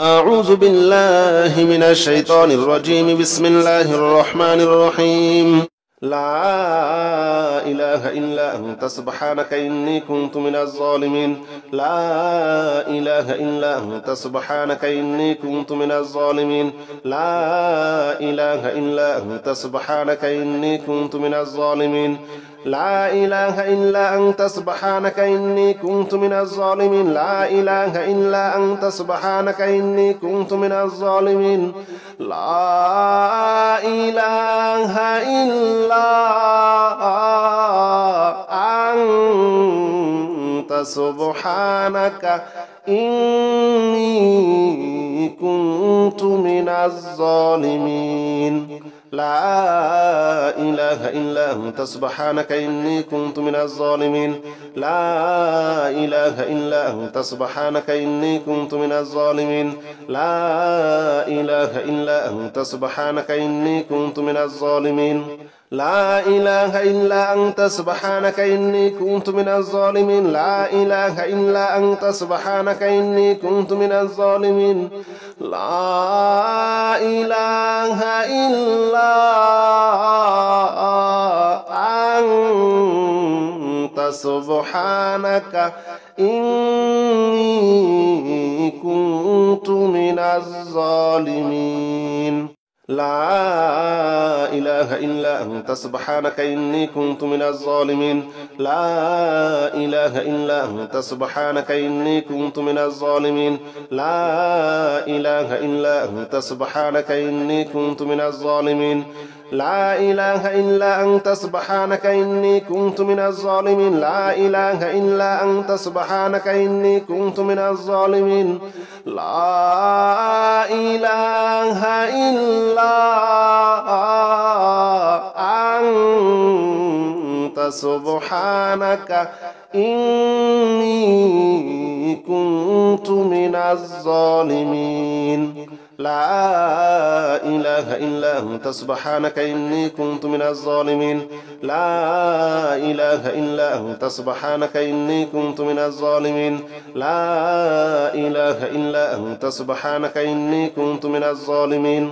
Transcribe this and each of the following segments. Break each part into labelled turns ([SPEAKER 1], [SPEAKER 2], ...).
[SPEAKER 1] أعوذ بالله من الشيطان الرجيم. بسم الله الرحمن الرحيم. لا إله إلا أنت سبحانك إني كنت من الظالمين. لا إله إلا أنت سبحانك إني كنت من الظالمين. لا إله إلا أنت سبحانك إني كنت من الظالمين. لا إله إلا أنت سبحانك إني كنت من الظالمين. لا إله إلا أنت سبحانك إني كنت من الظالمين. لا إله إلا أنت سبحانك إني كنت من الظالمين. لا إله إلا أنت سبحانك إني كنت من الظالمين. لا إله إلا أنت سبحانك إني كنت من الظالمين. لا إله إلا أنت سبحانك إني كنت من الظالمين. لا إله إلا أنت سبحانك إني كنت من الظالمين. لا إله إلا أنت سبحانك إني كنت من الظالمين. لا إله إلا أنت سبحانك إني كنت من الظالمين. لا إله إلا أنت سبحانك إني كنت من الظالمين. لا إله إلا أنت سبحانك إني كنت من الظالمين. لا إله إلا أنت سبحانك إني كنت من الظالمين. لا إله إلا أنت سبحانك إني كنت من الظالمين. لا إله إلا أنت سبحانك إني كنت من الظالمين. لا إله إلا أنت سبحانك إني كنت من الظالمين. لا إله إلا أنت سبحانك إني كنت من الظالمين. لا إله إلا أنت سبحانك إني كنت من الظالمين. لا إله إلا أنت سبحانك إني كنت من الظالمين.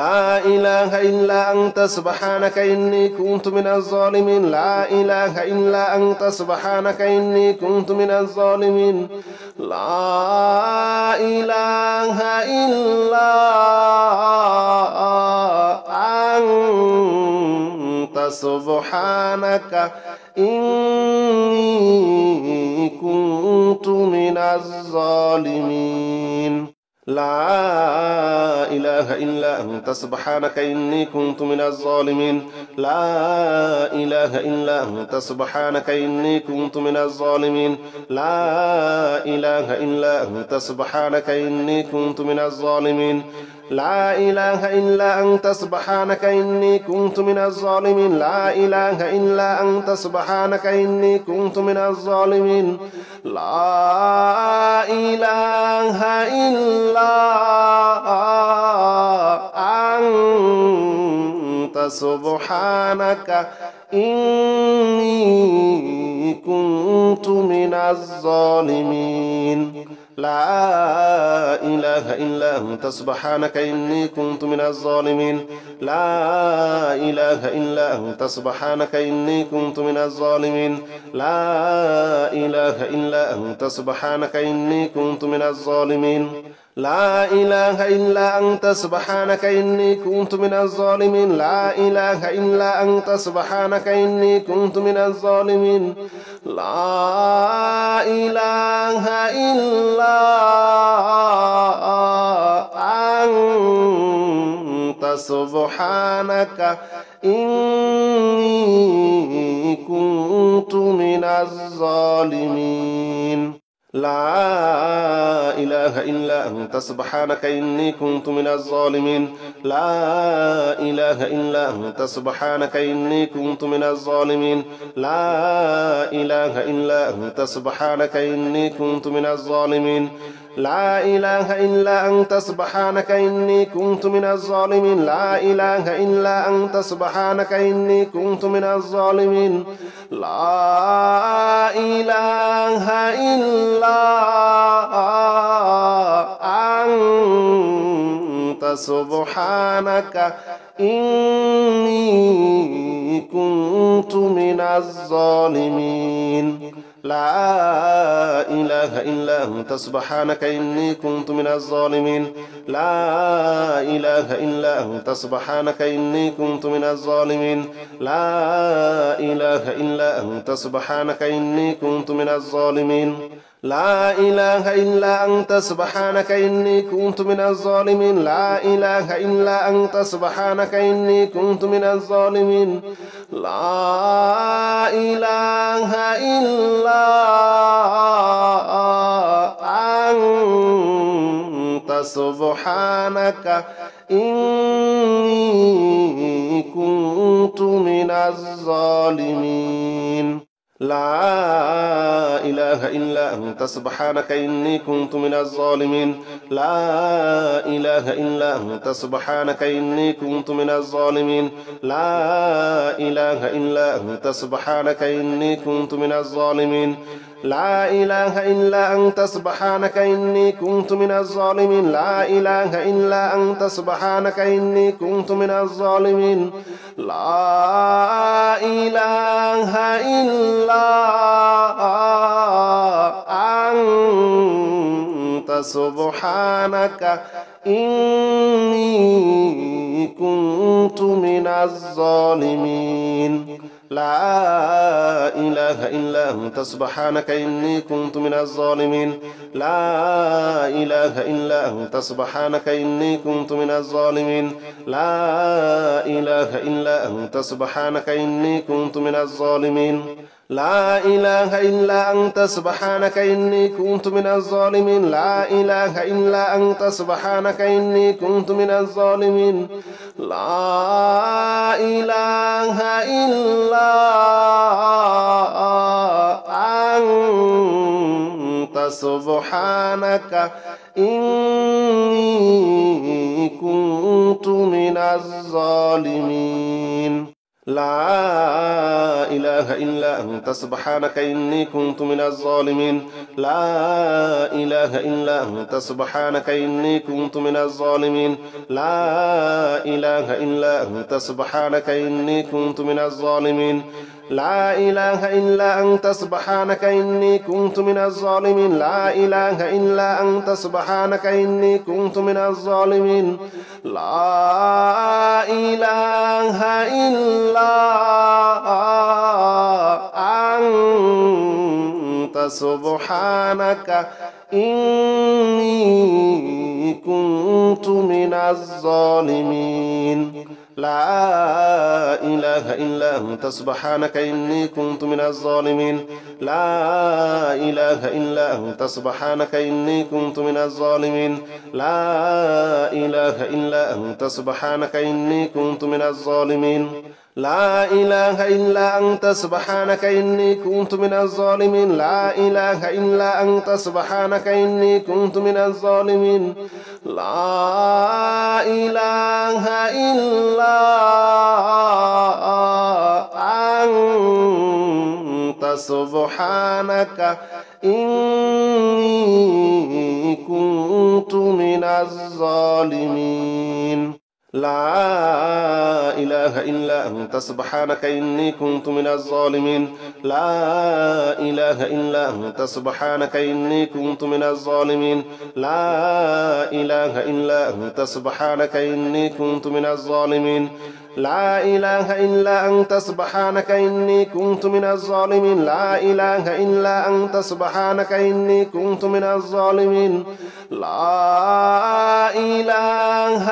[SPEAKER 1] لا إله إلا أنت سبحانك إني كنت من الظالمين. لا إله إلا أنت سبحانك إني كنت من الظالمين. لا إله إلا أنت سبحانك إني كنت من الظالمين. لا إله إلا أنت سبحانك إني كنت من الظالمين. لا إله إلا أنت سبحانك إني كنت من الظالمين. لا إله إلا أنت سبحانك إني كنت من الظالمين. لا إله إلا أنت سبحانك إني كنت من الظالمين. لا إله إلا أنت سبحانك إني كنت من الظالمين. لا إله إلا أنت سبحانك إني كنت من الظالمين. لا إله إلا أنت سبحانك إني كنت من الظالمين. لا إله إلا أنت سبحانك إني كنت من الظالمين. لا إله إلا أنت سبحانك إني كنت من الظالمين. لا إله إلا أنت سبحانك إني كنت من الظالمين. لا إله إلا أنت سبحانك إني كنت من الظالمين. لا إله إلا أنت سبحانك إني كنت من الظالمين. لا إله إلا أنت سبحانك إني كنت من الظالمين. لا إله إلا أنت سبحانك إني كنت من الظالمين. لا إله إلا أنت سبحانك إني كنت من الظالمين. لا إله إلا أنت سبحانك إني كنت من الظالمين. لا إله إلا أنت سبحانك إني كنت من الظالمين. لا إله إلا أنت سبحانك إني كنت من الظالمين لا إله إلا أنت سبحانك إني كنت من الظالمين لا إله إلا أنت سبحانك إني كنت من الظالمين لا إله إلا أنت سبحانك إني كنت من الظالمين لا إله إلا أنت سبحانك إني كنت من الظالمين لا إله إلا أنت سبحانك إني كنت من الظالمين لا إله إلا أنت سبحانك إني كنت من الظالمين لا إله إلا أنت سبحانك إني كنت من الظالمين لا إله إلا أنت سبحانك إني كنت من الظالمين لا إله إلا أنت سبحانك إني كنت من الظالمين لا إله إلا أنت سبحانك إني كنت من الظالمين لا إله إلا أنت سبحانك إني كنت من الظالمين لا إله إلا أنت سبحانك إني كنت من الظالمين لا إله إلا أنت سبحانك إني كنت من الظالمين لا إله إلا أنت سبحانك إني كنت من الظالمين لا إله إلا أنت سبحانك إني كنت من الظالمين لا إله إلا أنت سبحانك إني كنت من الظالمين لا إله إلا أنت سبحانك إني كنت من الظالمين لا إله إلا أنت سبحانك إني كنت من الظالمين لا إله إلا أنت سبحانك إني كنت من الظالمين لا إله إلا أنت سبحانك إني كنت من الظالمين لا إله إلا أنت سبحانك إني كنت من الظالمين لا إله إلا أنت سبحانك إني كنت من الظالمين لا إله إلا أنت سبحانك إني كنت من الظالمين لا إله إلا أنت سبحانك إني كنت من الظالمين لا إله إلا أنت سبحانك إني كنت من الظالمين لا إله إلا أنت سبحانك إني كنت من الظالمين لا إله إلا أنت سبحانك إني كنت من الظالمين لا إله إلا أنت سبحانك إني كنت من الظالمين لا إله إلا أنت سبحانك إني كنت من الظالمين لا إله إلا أنت سبحانك إني كنت من الظالمين لا إله إلا أنت سبحانك إني كنت من الظالمين لا إله إلا أنت سبحانك إني كنت من الظالمين لا إله إلا أنت سبحانك إني كنت من الظالمين لا إله إلا أنت سبحانك إني كنت من الظالمين لا إله إلا أنت سبحانك إني كنت من الظالمين لا إله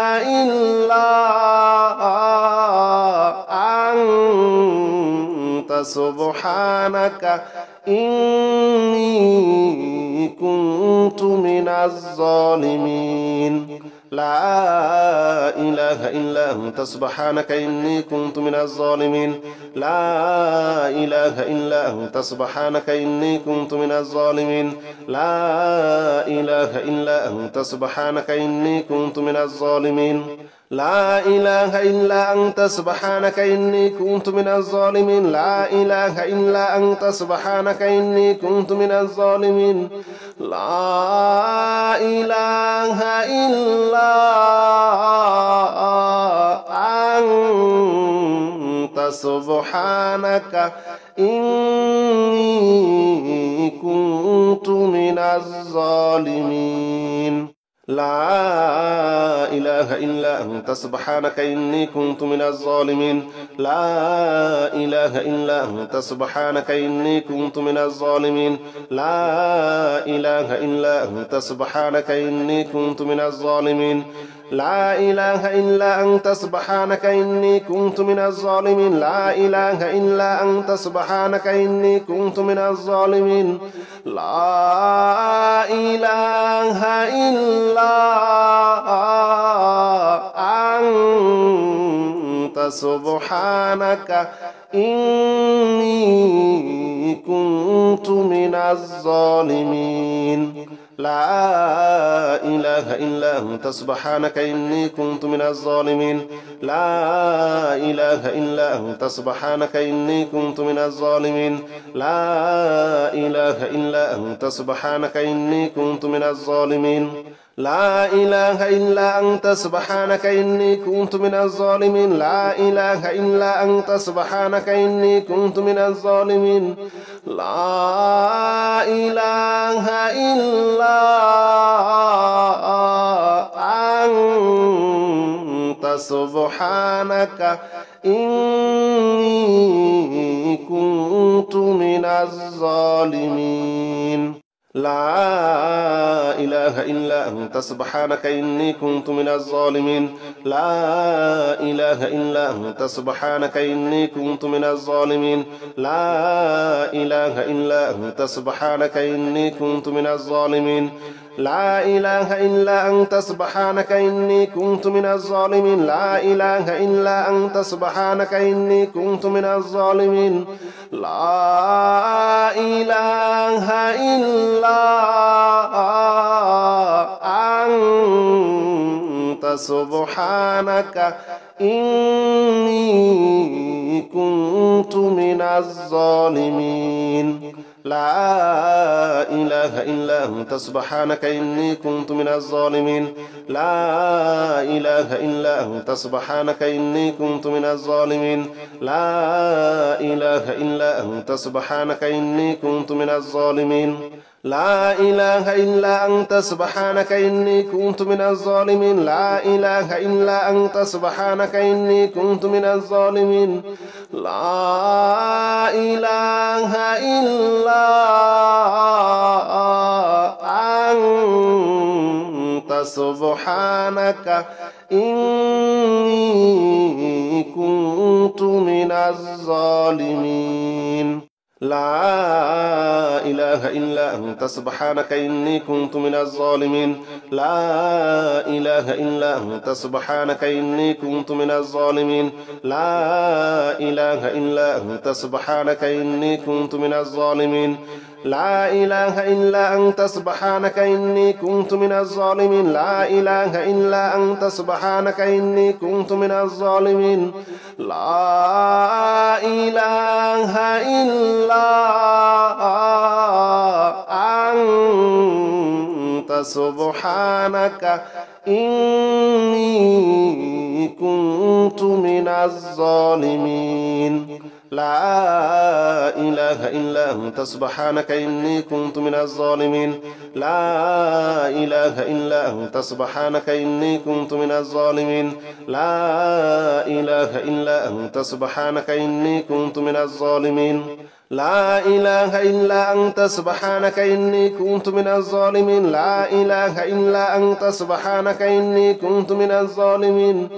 [SPEAKER 1] إلا أنت سبحانك إني كنت من الظالمين لا إله إلا أنت سبحانك إني كنت من الظالمين لا إله إلا أنت سبحانك إني كنت من الظالمين لا إله إلا أنت سبحانك إني كنت من الظالمين لا إله إلا أنت سبحانك إني كنت من الظالمين لا إله إلا أنت سبحانك إني كنت من الظالمين لا إله إلا أنت سبحانك إني كنت من الظالمين لا إله إلا أنت سبحانك إني كنت من الظالمين لا إله إلا أنت سبحانك إني كنت من الظالمين لا إله إلا أنت سبحانك إني كنت من الظالمين لا إله إلا أنت سبحانك إني كنت من الظالمين لا إله إلا أنت سبحانك إني كنت من الظالمين لا إله إلا أنت سبحانك إني كنت من الظالمين لا إله إلا أنت سبحانك إني كنت من الظالمين لا إله إلا أنت سبحانك إني كنت من الظالمين لا إله إلا أنت سبحانك إني كنت من الظالمين لا إله إلا أنت سبحانك إني كنت من الظالمين لا إله إلا أنت سبحانك إني كنت من الظالمين لا إله إلا أنت سبحانك إني كنت من الظالمين لا إله إلا أنت سبحانك إني كنت من الظالمين لا إله إلا أنت سبحانك إني كنت من الظالمين لا إله إلا أنت سبحانك إني كنت من الظالمين لا إله إلا أنت سبحانك إني كنت من الظالمين لا إله إلا أنت سبحانك إني كنت من الظالمين لا إله إلا أنت سبحانك إني كنت من الظالمين لا إله إلا أنت سبحانك إني كنت من الظالمين لا إله إلا أنت سبحانك إني كنت من الظالمين لا إله إلا أنت سبحانك إني كنت من الظالمين لا إله إلا أنت سبحانك إني كنت من الظالمين لا إله إلا أنت سبحانك إني كنت من الظالمين لا إله إلا أنت سبحانك إني كنت من الظالمين لا إله إلا أنت سبحانك إني كنت من الظالمين لا إله إلا أنت سبحانك إني كنت من الظالمين لا إله إلا أنت سبحانك إني كنت من الظالمين لا إله إلا أنت سبحانك إني كنت من الظالمين لا إله إلا أنت سبحانك إني كنت من الظالمين لا إله إلا أنت سبحانك إني كنت من الظالمين لا إله إلا أنت سبحانك إني كنت من الظالمين لا إله إلا أنت سبحانك إني كنت من الظالمين لا إله إلا أنت سبحانك إني كنت من الظالمين لا إله إلا أنت سبحانك إني كنت من الظالمين لا إله إلا أنت سبحانك إني كنت من الظالمين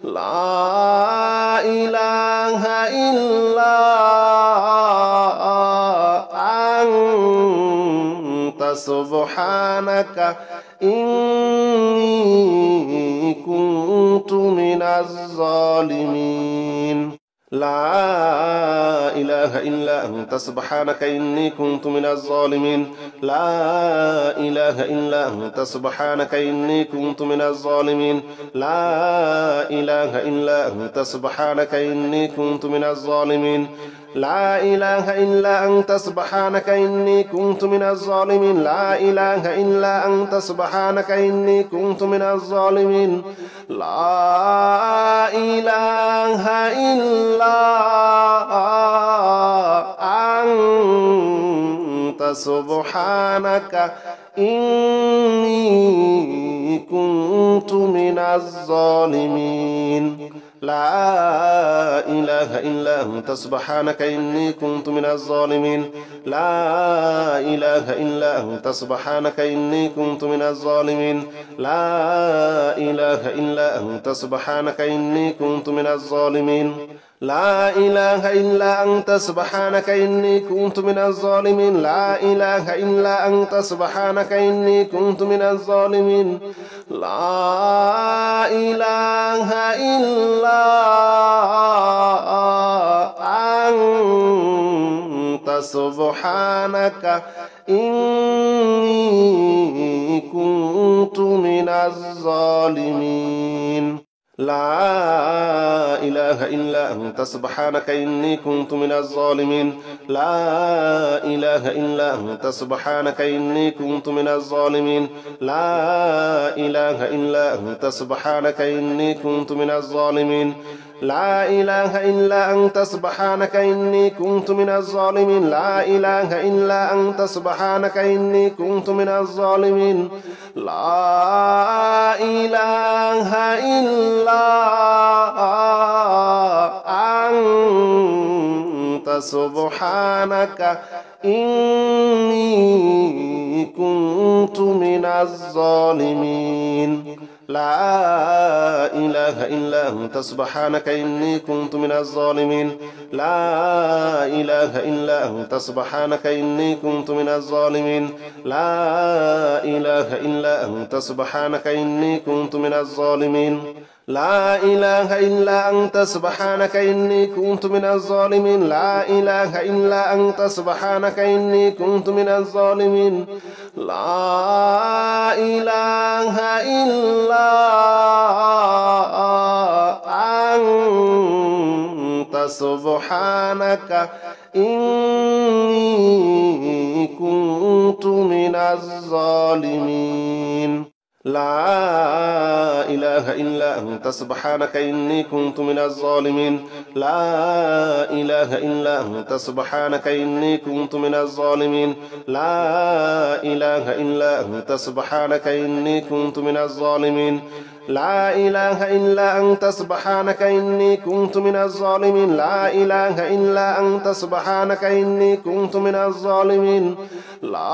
[SPEAKER 1] لا إله إلا أنت سبحانك إني كنت من الظالمين لا إله إلا أنت سبحانك إني كنت من الظالمين لا إله إلا أنت سبحانك إني كنت من الظالمين لا إله إلا أنت سبحانك إني كنت من الظالمين لا إله إلا أنت سبحانك إني كنت من الظالمين لا إله إلا أنت سبحانك إني كنت من الظالمين لا إله إلا أنت سبحانك إني كنت من الظالمين لا إله إلا أنت سبحانك إني كنت من الظالمين لا إله إلا أنت سبحانك إني كنت من الظالمين لا إله إلا أنت سبحانك إني كنت من الظالمين لا إله إلا أنت سبحانك إني كنت من الظالمين لا إله إلا أنت سبحانك إني كنت من الظالمين لا إله إلا أنت سبحانك إني كنت من الظالمين لا إله إلا أنت سبحانك إني كنت من الظالمين لا إله إلا أنت سبحانك إني كنت من الظالمين لا إله إلا أنت سبحانك إني كنت من الظالمين لا إله إلا أنت سبحانك إني كنت من الظالمين لا إله إلا أنت سبحانك إني كنت من الظالمين لا إله إلا أنت سبحانك إني كنت من الظالمين لا إله إلا أنت سبحانك إني كنت من الظالمين لا إله إلا أنت سبحانك إني كنت من الظالمين لا إله إلا أنت سبحانك إني كنت من الظالمين لا إله إلا أنت سبحانك إني كنت من الظالمين لا إله إلا أنت سبحانك إني كنت من الظالمين لا إله إلا أنت سبحانك إني كنت من الظالمين لا إله إلا أنت سبحانك إني كنت من الظالمين لا إله إلا أنت سبحانك إني كنت من الظالمين لا إله إلا أنت سبحانك إني كنت من الظالمين لا إله إلا أنت سبحانك إني كنت من الظالمين لا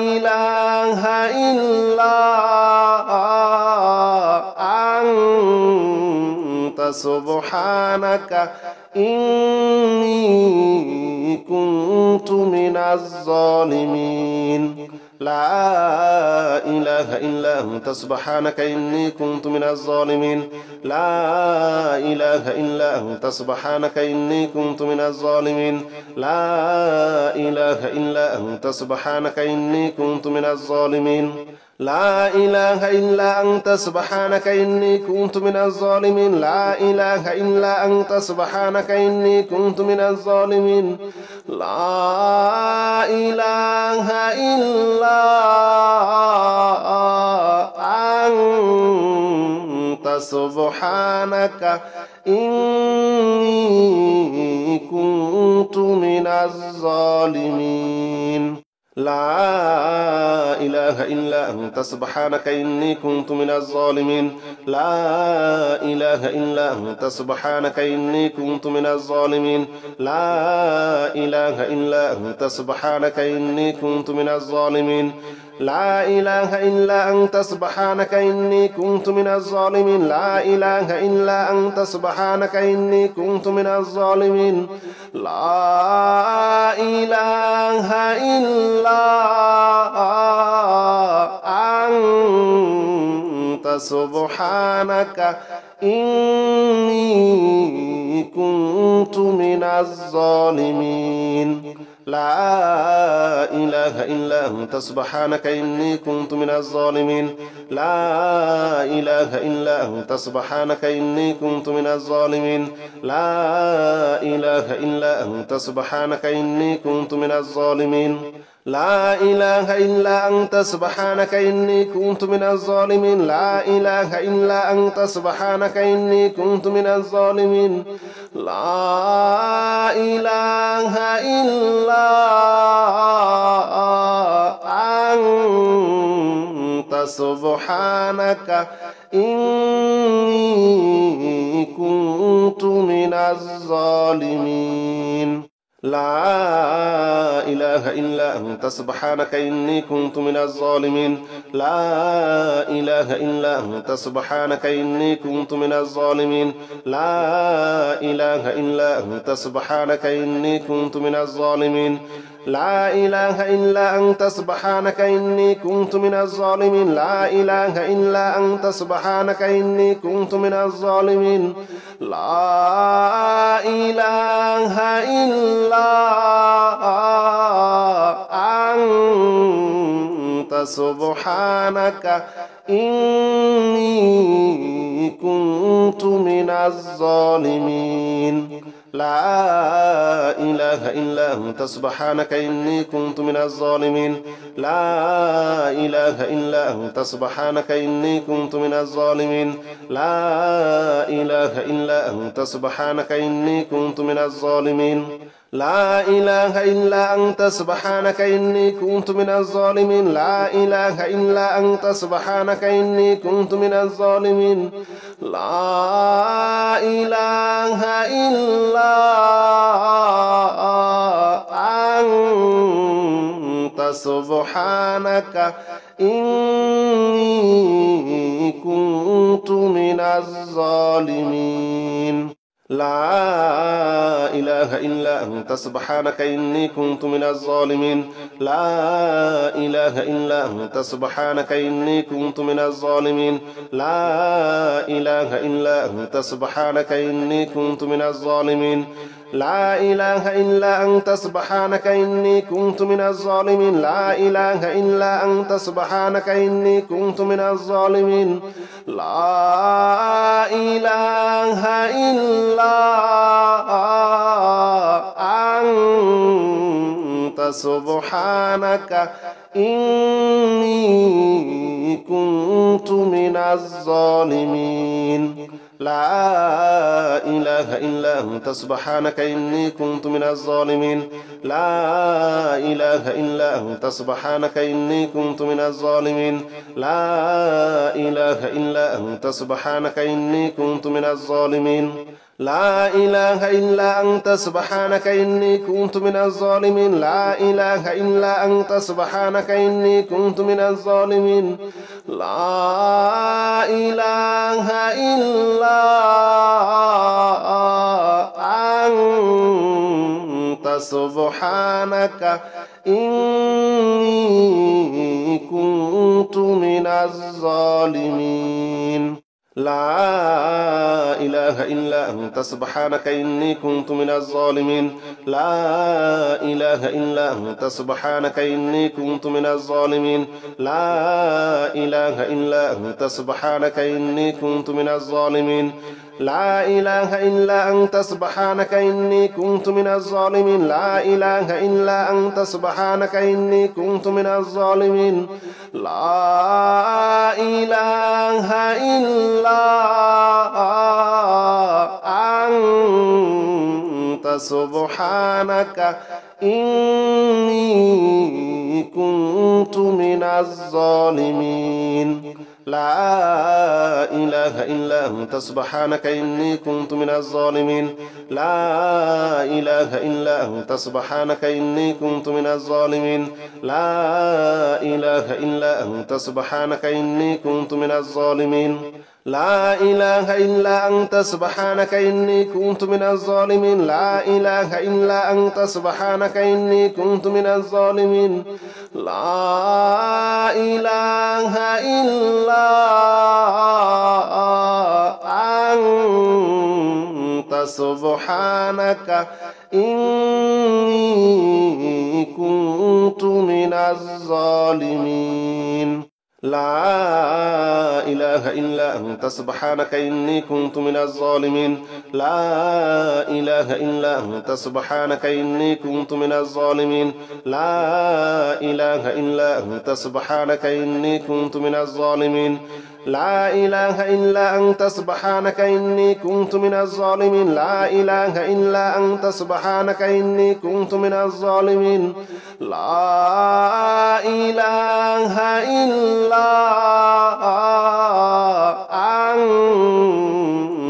[SPEAKER 1] إله إلا أنت سبحانك إني كنت من الظالمين لا إله إلا أنت سبحانك إني كنت من الظالمين لا إله إلا أنت سبحانك إني كنت من الظالمين لا إله إلا أنت سبحانك إني كنت من الظالمين لا إله إلا أنت سبحانك إني كنت من الظالمين لا إله إلا أنت سبحانك إني كنت من الظالمين لا إله إلا أنت سبحانك إني كنت من الظالمين لا إله إلا أنت سبحانك إني كنت من الظالمين لا إله إلا أنت سبحانك إني كنت من الظالمين لا إله إلا أنت سبحانك إني كنت من الظالمين لا إله إلا أنت سبحانك إني كنت من الظالمين لا إله إلا أنت سبحانك إني كنت من الظالمين لا إله إلا أنت سبحانك إني كنت من الظالمين لا إله إلا أنت سبحانك إني كنت من الظالمين لا إله إلا أنت سبحانك إني كنت من الظالمين لا إله إلا أنت سبحانك إني كنت من الظالمين لا إله إلا أنت سبحانك إني كنت من الظالمين لا إله إلا أنت سبحانك إني كنت من الظالمين لا إله إلا أنت سبحانك إني كنت من الظالمين لا إله إلا أنت سبحانك إني كنت من الظالمين لا إله إلا أنت سبحانك إني كنت من الظالمين لا إله إلا أنت سبحانك إني كنت من الظالمين لا إله إلا أنت سبحانك إني كنت من الظالمين لا إله إلا أنت سبحانك إني كنت من الظالمين لا إله إلا أنت سبحانك إني كنت من الظالمين لا إله إلا أنت سبحانك إني كنت من الظالمين لا إله إلا أنت سبحانك إني كنت من الظالمين لا إله إلا أنت سبحانك إني كنت من الظالمين لا إله إلا أنت سبحانك إني كنت من الظالمين لا إله إلا أنت سبحانك إني كنت من الظالمين لا إله إلا أنت سبحانك إني كنت من الظالمين لا إله إلا أنت سبحانك إني كنت من الظالمين لا إله إلا أنت سبحانك إني كنت من الظالمين لا إله إلا أنت سبحانك إني كنت من الظالمين لا إله إلا أنت سبحانك إني كنت من الظالمين لا إله إلا أنت سبحانك إني كنت من الظالمين لا إله إلا أنت سبحانك إني كنت من الظالمين لا إله إلا أنت سبحانك إني كنت من الظالمين لا إله إلا أنت سبحانك إني كنت من الظالمين لا إله إلا أنت سبحانك إني كنت من الظالمين لا إله إلا أنت سبحانك إني كنت من الظالمين لا إله إلا أنت سبحانك إني كنت من الظالمين لا إله إلا أنت سبحانك إني كنت من الظالمين لا إله إلا أنت سبحانك إني كنت من الظالمين لا إله إلا أنت سبحانك إني كنت من الظالمين لا إله إلا أنت سبحانك إني كنت من الظالمين لا إله إلا أنت سبحانك إني كنت من الظالمين لا إله إلا أنت سبحانك إني كنت من الظالمين لا إله إلا أنت سبحانك إني كنت من الظالمين لا إله إلا أنت سبحانك إني كنت من الظالمين لا إله إلا أنت سبحانك إني كنت من الظالمين لا إله إلا أنت سبحانك إني كنت من الظالمين لا إله إلا أنت سبحانك إني كنت من الظالمين لا إله إلا أنت سبحانك إني كنت من الظالمين لا إله إلا أنت سبحانك إني كنت من الظالمين لا إله إلا سبحانك إني كنت من الظالمين لا إله إلا أنت سبحانك إني كنت من الظالمين لا إله إلا أنت سبحانك إني كنت من الظالمين لا إله إلا أنت سبحانك إني كنت من الظالمين لا إله إلا أنت سبحانك إني كنت من الظالمين لا إله إلا أنت سبحانك إني كنت من الظالمين لا إله إلا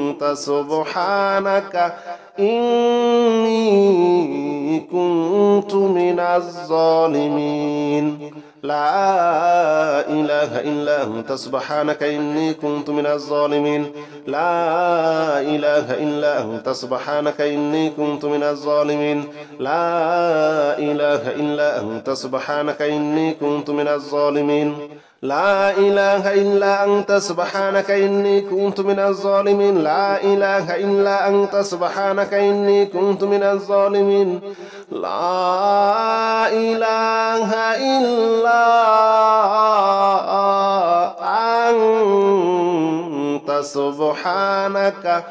[SPEAKER 1] أنت سبحانك إني كنت من الظالمين لا إله إلا أنت سبحانك إني كنت من الظالمين لا إله إلا أنت سبحانك إني كنت من الظالمين لا إله إلا أنت سبحانك إني كنت من الظالمين لا إله إلا أنت سبحانك إني كنت من الظالمين لا إله إلا أنت سبحانك إني كنت من الظالمين لا إله إلا أنت سبحانك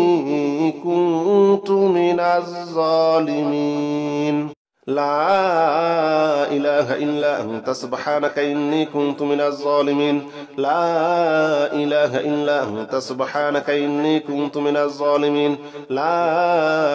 [SPEAKER 1] إني كنت من الظالمين لا إله إلا أنت سبحانك إني كنت من الظالمين لا إله إلا أنت سبحانك إني كنت من الظالمين لا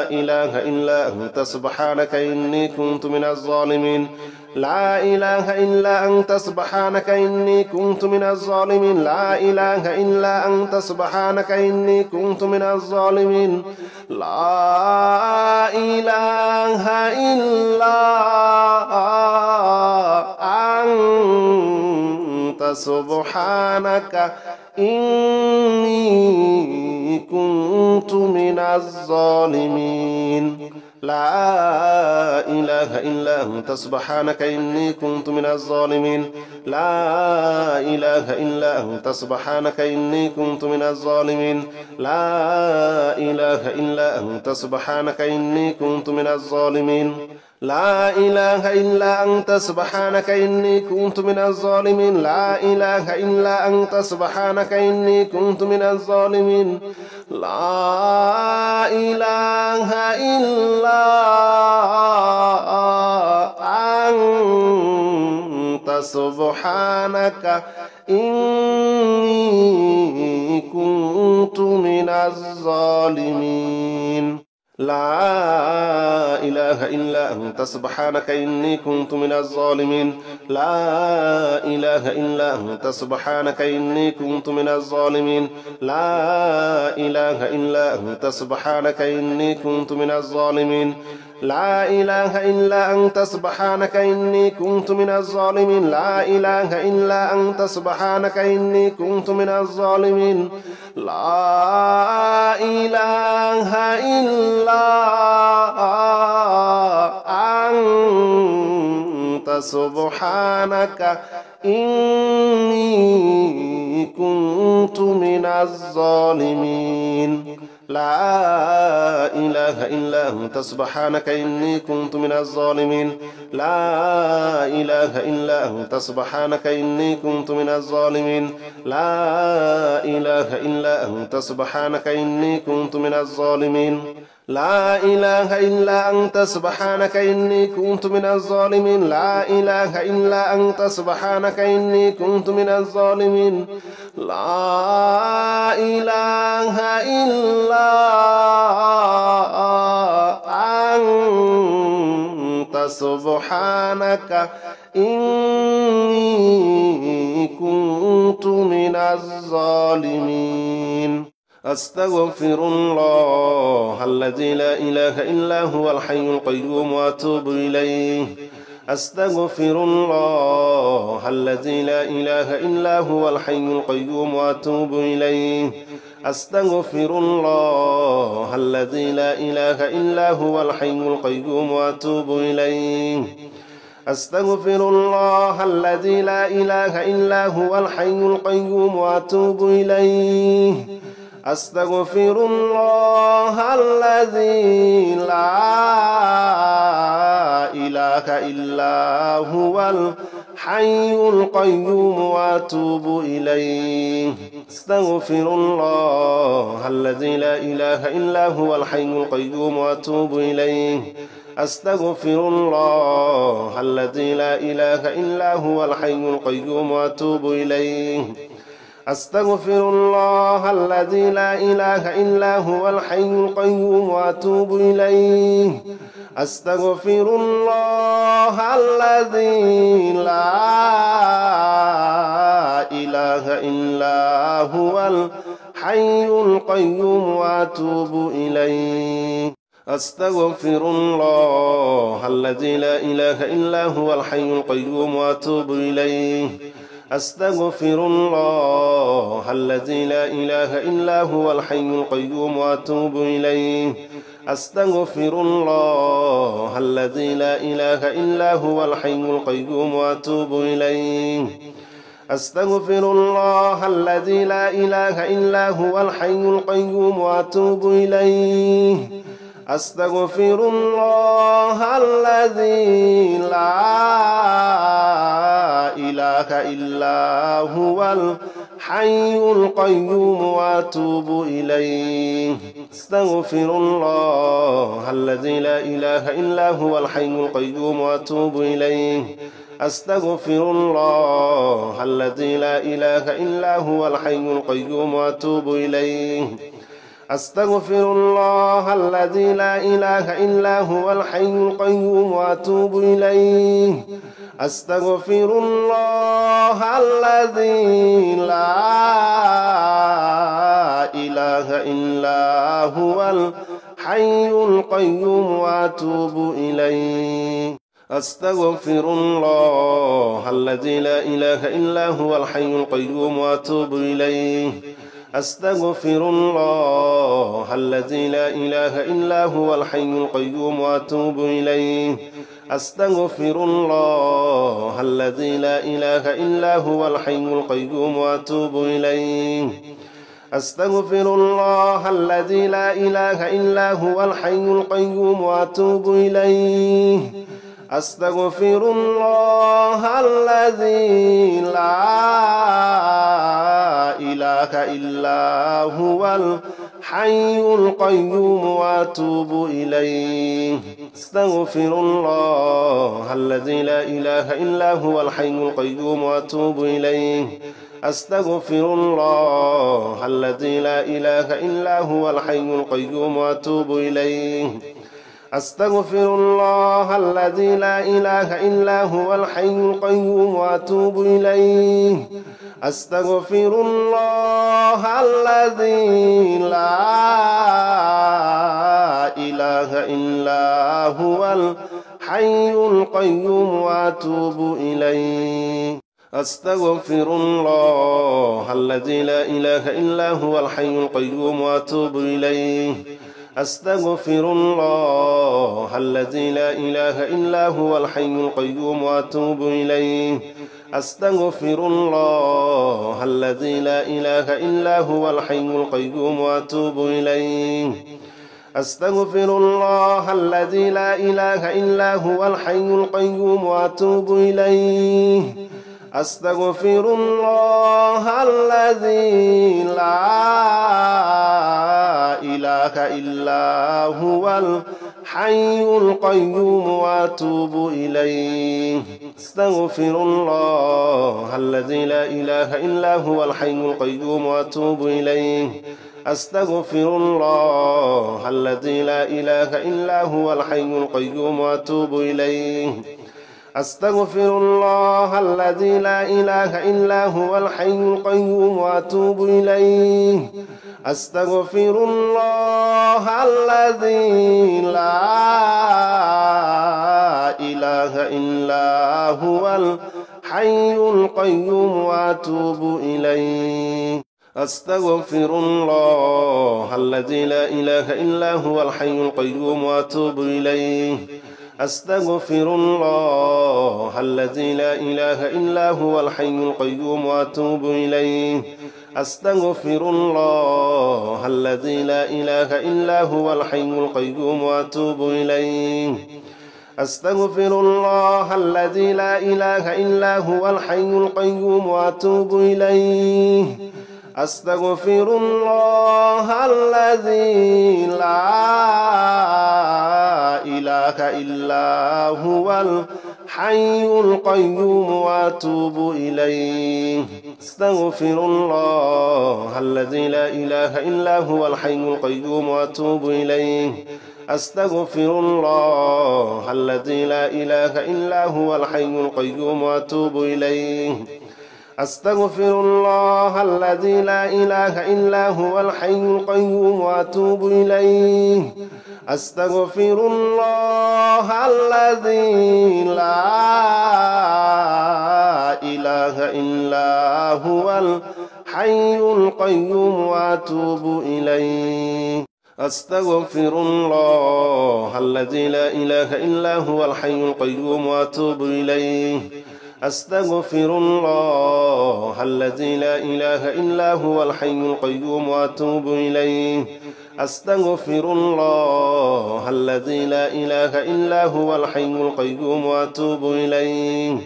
[SPEAKER 1] إله إلا أنت سبحانك إني كنت من الظالمين لا إله إلا أنت سبحانك إني كنت من الظالمين لا إله إلا أنت سبحانك إني كنت من الظالمين لا إله إلا أنت سبحانك إني كنت من الظالمين لا إله إلا أنت سبحانك إني كنت من الظالمين لا إله إلا أنت سبحانك إني كنت من الظالمين لا إله إلا أنت سبحانك إني كنت من الظالمين لا إله إلا أنت سبحانك إني كنت من الظالمين لا إله إلا أنت سبحانك إني كنت من الظالمين لا إله إلا أنت سبحانك إني كنت من الظالمين لا إله إلا أنت سبحانك إني كنت من الظالمين لا إله إلا أنت سبحانك إني كنت من الظالمين لا إله إلا أنت سبحانك إني كنت من الظالمين لا إله إلا أنت سبحانك إني كنت من الظالمين لا إله إلا أنت سبحانك إني كنت من الظالمين لا إله إلا أنت سبحانك إني كنت من الظالمين لا إله إلا أنت سبحانك إني كنت من الظالمين لا إله إلا أنت سبحانك إني كنت من الظالمين لا إله إلا أنت سبحانك إني كنت من الظالمين لا إله إلا أنت سبحانك إني كنت من الظالمين لا إله إلا أنت سبحانك إني كنت من الظالمين لا إله إلا أنت سبحانك إني كنت من الظالمين أستغفر الله الذي لا إله إلا هو الحي القيوم وأتوب إليه أستغفر الله الذي لا إله إلا هو الحي القيوم وأتوب إليه أستغفر الله الذي لا إله إلا هو الحي القيوم وأتوب إليه أستغفر الله الذي لا إله إلا هو الحي القيوم وأتوب إليه أستغفر الله الذي لا إله إلا هو الحي القيوم وأتوب إليه أستغفر الله الذي لا إله إلا هو الحي القيوم وأتوب إليه أستغفر الله الذي لا إله إلا هو الحي القيوم وأتوب إليه أستغفر الله الذي لا إله إلا هو الحي القيوم وأتوب إليه أستغفر الله الذي لا إله إلا هو الحي القيوم وأتوب إليه أستغفر الله الذي لا إله إلا هو الحي القيوم وأتوب إليه أستغفر الله الذي لا إله إلا هو الحي القيوم وأتوب إليه أستغفر الله الذي لا إله إلا هو الحي القيوم وأتوب إليه أستغفر الله الذي لا إله إلا هو الحي القيوم وأتوب إليه أستغفر الله الذي لا إله إلا هو الحي القيوم وأتوب إليه أستغفر الله الذي لا إله إلا هو الحي القيوم وأتوب إليه أستغفر الله الذي لا إله إلا هو الحي القيوم وأتوب إليه أستغفر الله الذي لا إله إلا هو الحي القيوم وأتوب إليه أستغفر الله الذي لا إله إلا هو الحي القيوم وأتوب إليه أستغفر الله الذي لا إله إلا هو الحي القيوم وأتوب إليه أستغفر الله الذي لا إله إلا هو الحي القيوم وأتوب إليه أستغفر الله الذي لا إله إلا هو الحي القيوم وأتوب إليه أستغفر الله الذي لا إله إلا هو الحي القيوم وأتوب إليه أستغفر الله الذي لا إله إلا هو الحي القيوم وأتوب إليه أستغفر الله الذي لا إله إلا هو الحي القيوم وأتوب إليه أستغفر الله الذي لا إله إلا هو الحي القيوم وأتوب إليه أستغفر الله الذي لا إله إلا هو الحي القيوم وأتوب إليه أستغفر الله الذي لا إله إلا هو الحي القيوم وأتوب إليه أستغفر الله الذي لا إله إلا هو الحي القيوم وأتوب إليه أستغفر الله الذي لا إله إلا هو الحي القيوم وأتوب إليه أستغفر الله الذي لا إله إلا هو الحي القيوم وأتوب إليه أستغفر الله الذي لا إله إلا هو الحي القيوم وأتوب إليه أستغفر الله الذي لا إله إلا هو الحي القيوم وأتوب إليه أستغفر الله الذي لا إله إلا هو الحي القيوم وأتوب إليه أستغفر الله الذي لا إله إلا هو الحي القيوم وأتوب إليه أستغفر الله الذي لا إله إلا هو الحي القيوم وأتوب إليه أستغفر الله الذي لا إله إلا هو الحي القيوم وأتوب إليه أستغفر الله الذي لا إله إلا هو الحي القيوم وأتوب إليه أستغفر الله الذي لا إله إلا هو الحي القيوم وأتوب إليه أستغفر الله الذي لا إله إلا هو الحي القيوم وأتوب إليه أستغفر الله الذي لا إله إلا هو الحي القيوم وأتوب إليه أستغفر الله الذي لا إله إلا هو الحي القيوم وأتوب إليه أستغفر الله الذي لا إله إلا هو الحي القيوم وأتوب إليه أستغفر الله الذي لا إله إلا هو الحي القيوم وأتوب إليه أستغفر الله الذي لا إله إلا هو الحي القيوم وأتوب إليه أستغفر الله الذي لا إله إلا هو الحي القيوم وأتوب إليه أستغفر الله الذي لا إله إلا هو الحي القيوم وأتوب إليه أستغفر الله الذي لا إله إلا هو الحي القيوم وأتوب إليه أستغفر الله الذي لا إله إلا هو الحي القيوم وأتوب إليه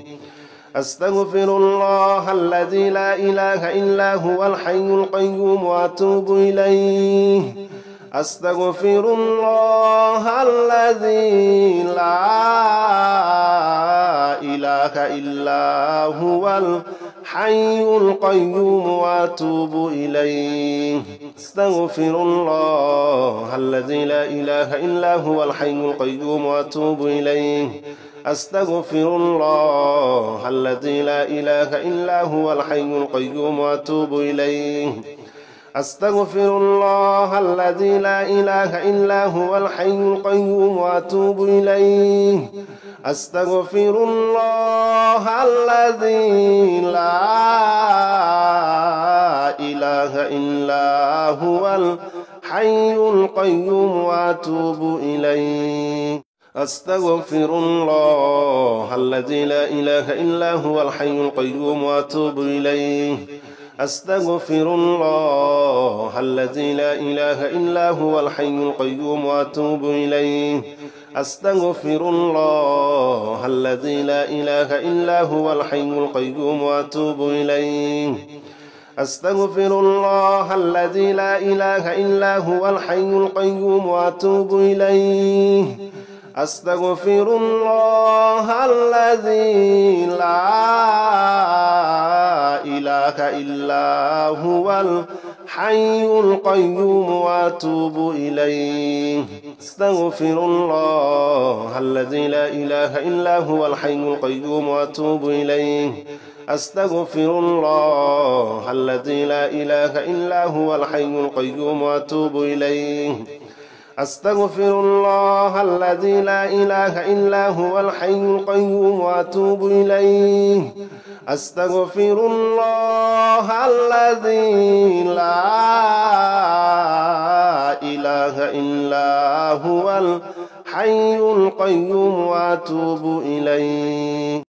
[SPEAKER 1] أستغفر الله الذي لا إله إلا هو الحي القيوم وأتوب إليه أستغفر الله الذي لا إله إلا هو الحي القيوم وأتوب إليه أستغفر الله الذي لا إله إلا هو الحي القيوم وأتوب إليه أستغفر الله الذي لا إله إلا هو الحي القيوم وأتوب إليه أستغفر الله الذي لا إله إلا هو الحي القيوم وأتوب إليه أستغفر الله الذي لا إله إلا هو الحي القيوم وأتوب إليه أستغفر الله الذي لا إله إلا هو الحي القيوم وأتوب إليه أستغفر الله الذي لا إله إلا هو الحي القيوم وأتوب إليه أستغفر الله الذي لا إله إلا هو الحي القيوم وأتوب إليه أستغفر الله الذي لا إله إلا هو الحي القيوم وأتوب إليه أستغفر الله الذي لا إله إلا هو الحي القيوم وأتوب إليه أستغفر الله الذي لا إله إلا هو الحي القيوم وأتوب إليه أستغفر الله الذي لا إله إلا هو الحي القيوم وأتوب إليه أستغفر الله الذي لا إله إلا هو الحي القيوم وأتوب إليه أستغفر الله الذي لا إله إلا هو الحي القيوم وأتوب إليه